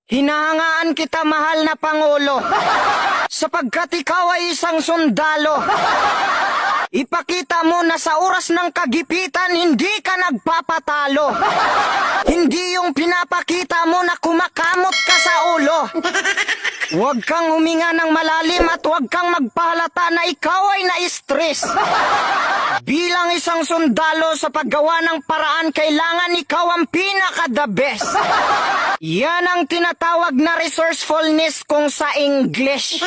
Hinahangaan kita, mahal na Pangulo, sapagkat ikaw ay isang sundalo. Ipakita mo na sa oras ng kagipitan hindi ka nagpapatalo. Hindi yung pinapakita mo na kumakamot ka sa ulo. Huwag kang huminga ng malalim at huwag kang magpahalata na ikaw ay na-stress. Bilang isang sundalo sa paggawa ng paraan, kailangan ikaw ang pinaka-the best. Yan ang tinatawag na resourcefulness kung sa English.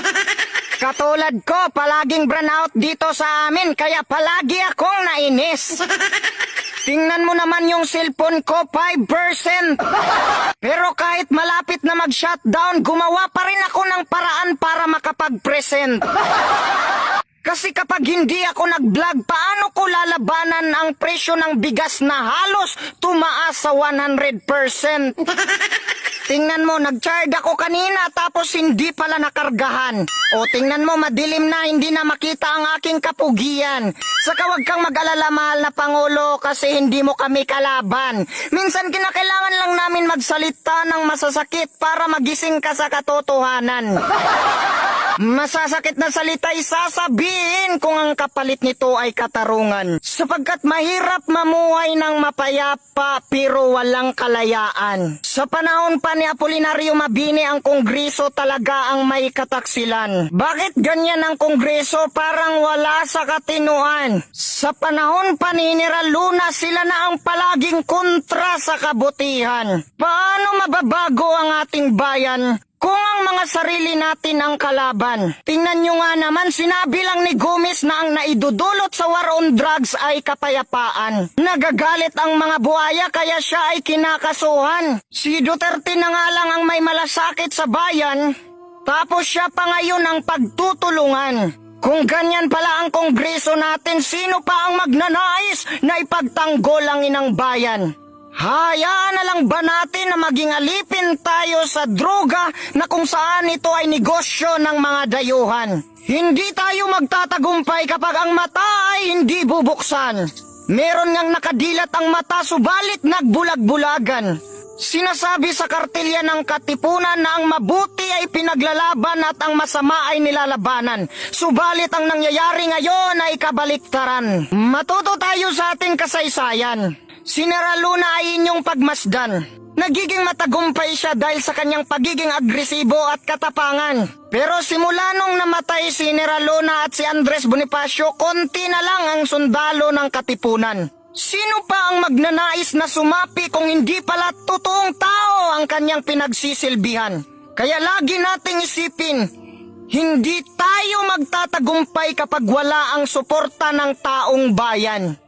Katulad ko, palaging burnout dito sa amin, kaya palagi akong nainis. Tingnan mo naman yung cellphone ko, 5%. Pero kahit malapit na mag-shutdown, gumawa pa rin ako ng paraan para makapag-present. Kasi kapag hindi ako nag-vlog, paano ko lalabanan ang presyo ng bigas na halos tumaas sa 100%? Tingnan mo, nag-charge ako kanina tapos hindi pala nakargahan. O tingnan mo, madilim na, hindi na makita ang aking kapugian. Saka huwag kang mag-alala, mahal na Pangulo, kasi hindi mo kami kalaban. Minsan kinakailangan lang namin magsalita ng masasakit para magising ka sa katotohanan. Masasakit na salita isasabihin kung ang kapalit nito ay katarungan. Sapagkat mahirap mamuhay ng mapayapa pero walang kalayaan. Sa panahon pa ni Apolinario Mabini, ang Kongreso talaga ang may kataksilan. Bakit ganyan ang Kongreso? Parang wala sa katinuan. Sa panahon pa ni General Luna, sila na ang palaging kontra sa kabutihan. Paano mababago ang ating bayan kung ang mga sarili natin ang kalaban? Tingnan nyo nga naman, sinabi lang ni Gomez na ang naidudulot sa war on drugs ay kapayapaan. Nagagalit ang mga buhaya kaya siya ay kinakasuhan. Si Duterte na nga lang ang may malasakit sa bayan, tapos siya pa ngayon ang pagtutulungan. Kung ganyan pala ang Kongreso natin, sino pa ang magnanais na ipagtanggol ang inang bayan? Hayaan na lang ba natin na maging alipin tayo sa droga na kung saan ito ay negosyo ng mga dayuhan? Hindi tayo magtatagumpay kapag ang mata ay hindi bubuksan. Meron ngang nakadilat ang mata subalit nagbulag-bulagan. Sinasabi sa kartilya ng Katipunan na ang mabuti ay pinaglalaban at ang masama ay nilalabanan. Subalit ang nangyayari ngayon ay kabaliktaran. Matuto tayo sa ating kasaysayan. Si General Luna ay inyong pagmasdan. Nagiging matagumpay siya dahil sa kanyang pagiging agresibo at katapangan. Pero simula nung namatay si General Luna at si Andres Bonifacio, konti na lang ang sundalo ng Katipunan. Sino pa ang magnanais na sumapi kung hindi pala totoong tao ang kanyang pinagsisilbihan? Kaya lagi nating isipin, hindi tayo magtatagumpay kapag wala ang suporta ng taong bayan.